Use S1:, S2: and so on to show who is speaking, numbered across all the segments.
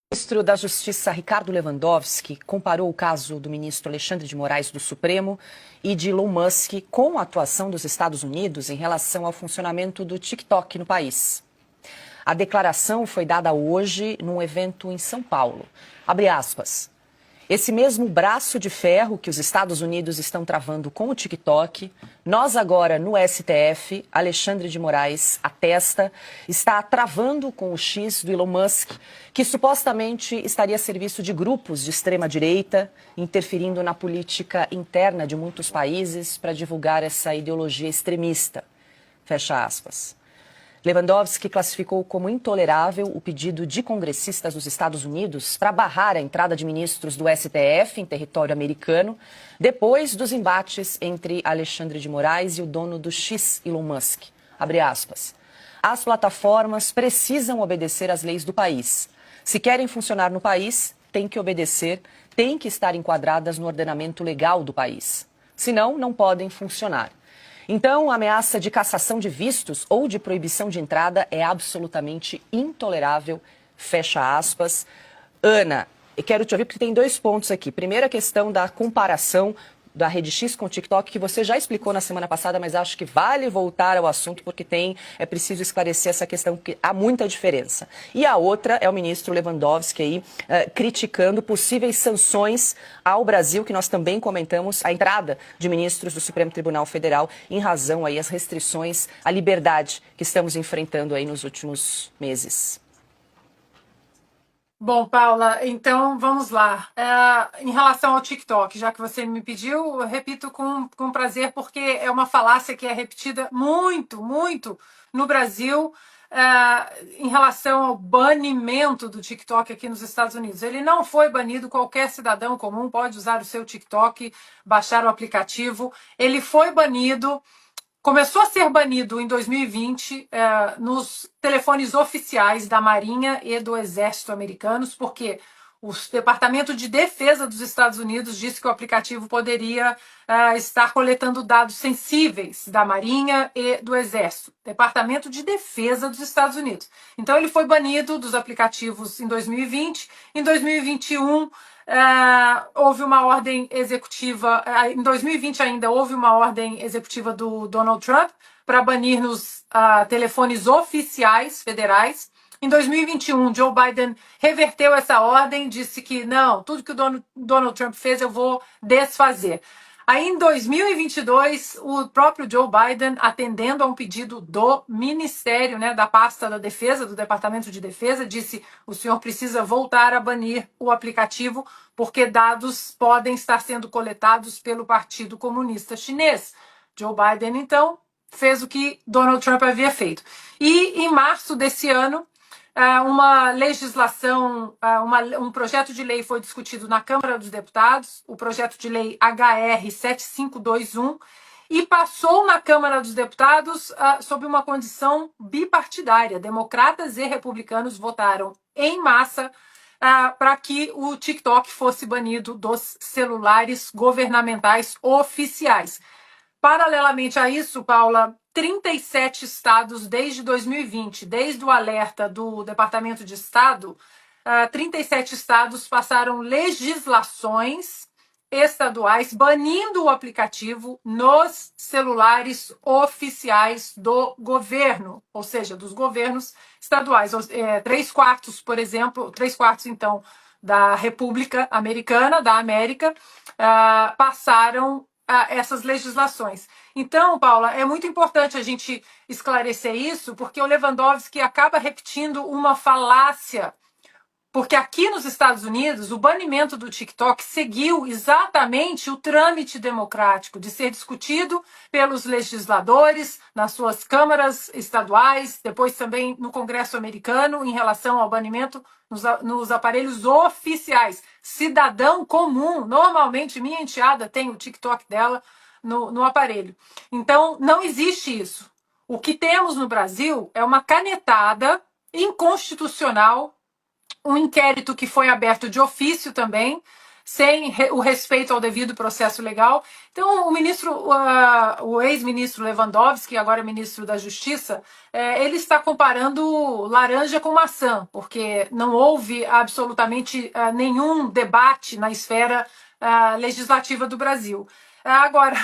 S1: O ministro da Justiça, Ricardo Lewandowski, comparou o caso do ministro Alexandre de Moraes do Supremo e de Elon Musk com a atuação dos Estados Unidos em relação ao funcionamento do TikTok no país. A declaração foi dada hoje num evento em São Paulo. Abre aspas. Esse mesmo braço de ferro que os Estados Unidos estão travando com o TikTok, nós agora no STF, Alexandre de Moraes atesta, está travando com o X do Elon Musk, que supostamente estaria a serviço de grupos de extrema-direita, interferindo na política interna de muitos países para divulgar essa ideologia extremista. Fecha aspas. Lewandowski classificou como intolerável o pedido de congressistas dos Estados Unidos para barrar a entrada de ministros do STF em território americano, depois dos embates entre Alexandre de Moraes e o dono do X, Elon Musk. Abre aspas. As plataformas precisam obedecer às leis do país. Se querem funcionar no país, têm que obedecer, têm que estar enquadradas no ordenamento legal do país. Senão, não podem funcionar. Então, a ameaça de cassação de vistos ou de proibição de entrada é absolutamente intolerável, fecha aspas. Ana, eu quero te ouvir porque tem dois pontos aqui. Primeiro, a questão da comparação da Rede X com o TikTok, que você já explicou na semana passada, mas acho que vale voltar ao assunto porque é preciso esclarecer essa questão, porque há muita diferença. E a outra é o ministro Lewandowski aí criticando possíveis sanções ao Brasil, que nós também comentamos, a entrada de ministros do Supremo Tribunal Federal em razão aí às restrições à liberdade que estamos enfrentando aí nos últimos meses.
S2: Bom, Paula, então vamos lá. Em relação ao TikTok, já que você me pediu, eu repito com prazer, porque é uma falácia que é repetida muito no Brasil em relação ao banimento do TikTok aqui nos Estados Unidos. Ele não foi banido, qualquer cidadão comum pode usar o seu TikTok, baixar o aplicativo. Ele foi banido. Começou a ser banido em 2020 nos telefones oficiais da Marinha e do Exército americanos, porque o Departamento de Defesa dos Estados Unidos disse que o aplicativo poderia estar coletando dados sensíveis da Marinha e do Exército. Departamento de Defesa dos Estados Unidos. Então ele foi banido dos aplicativos em 2020. Em 2021, houve uma ordem executiva, em 2020 ainda houve uma ordem executiva do Donald Trump para banir nos telefones oficiais federais. Em 2021, Joe Biden reverteu essa ordem, disse que não, tudo que o Donald Trump fez eu vou desfazer. Aí, em 2022, o próprio Joe Biden, atendendo a um pedido do Ministério, da pasta da Defesa, do Departamento de Defesa, disse: o senhor precisa voltar a banir o aplicativo, porque dados podem estar sendo coletados pelo Partido Comunista Chinês. Joe Biden, então, fez o que Donald Trump havia feito. E, em março desse ano, uma legislação, um projeto de lei foi discutido na Câmara dos Deputados, o projeto de lei HR 7521, e passou na Câmara dos Deputados sob uma condição bipartidária. Democratas e republicanos votaram em massa para que o TikTok fosse banido dos celulares governamentais oficiais. Paralelamente a isso, Paula, 37 estados desde 2020, desde o alerta do Departamento de Estado, 37 estados passaram legislações estaduais banindo o aplicativo nos celulares oficiais do governo, ou seja, dos governos estaduais. 3/4, por exemplo, 3/4, então, da República Americana, da América, passaram essas legislações. Então, Paula, é muito importante a gente esclarecer isso, porque o Lewandowski acaba repetindo uma falácia, porque aqui nos Estados Unidos, o banimento do TikTok seguiu exatamente o trâmite democrático de ser discutido pelos legisladores nas suas câmaras estaduais, depois também no Congresso americano, em relação ao banimento nos aparelhos oficiais. Cidadão comum, normalmente minha enteada tem o TikTok dela no aparelho. Então, não existe isso. O que temos no Brasil é uma canetada inconstitucional, um inquérito que foi aberto de ofício também, sem o respeito ao devido processo legal. Então, o ex-ministro Lewandowski, agora ministro da Justiça, ele está comparando laranja com maçã, porque não houve absolutamente nenhum debate na esfera legislativa do Brasil. Agora,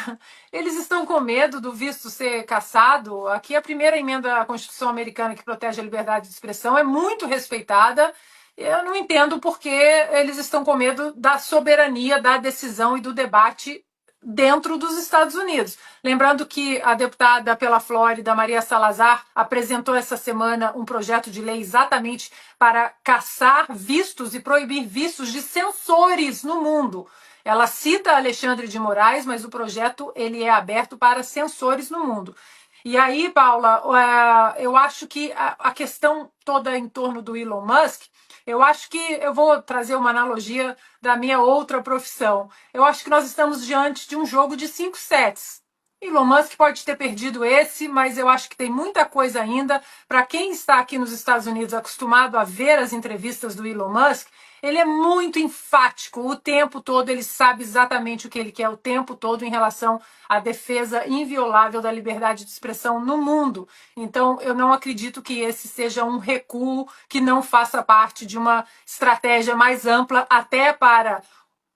S2: eles estão com medo do visto ser cassado. Aqui a primeira emenda à Constituição americana que protege a liberdade de expressão é muito respeitada. Eu não entendo por que eles estão com medo da soberania, da decisão e do debate dentro dos Estados Unidos. Lembrando que a deputada pela Flórida, Maria Salazar, apresentou essa semana um projeto de lei exatamente para cassar vistos e proibir vistos de censores no mundo. Ela cita Alexandre de Moraes, mas o projeto ele é aberto para censores no mundo. E aí, Paula, eu acho que a questão toda em torno do Elon Musk, eu acho que eu vou trazer uma analogia da minha outra profissão. Eu acho que nós estamos diante de um jogo de 5 sets. Elon Musk pode ter perdido esse, mas eu acho que tem muita coisa ainda. Para quem está aqui nos Estados Unidos acostumado a ver as entrevistas do Elon Musk, ele é muito enfático o tempo todo, ele sabe exatamente o que ele quer o tempo todo em relação à defesa inviolável da liberdade de expressão no mundo. Então, eu não acredito que esse seja um recuo que não faça parte de uma estratégia mais ampla, até para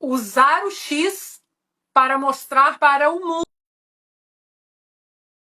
S2: usar o X para mostrar para o mundo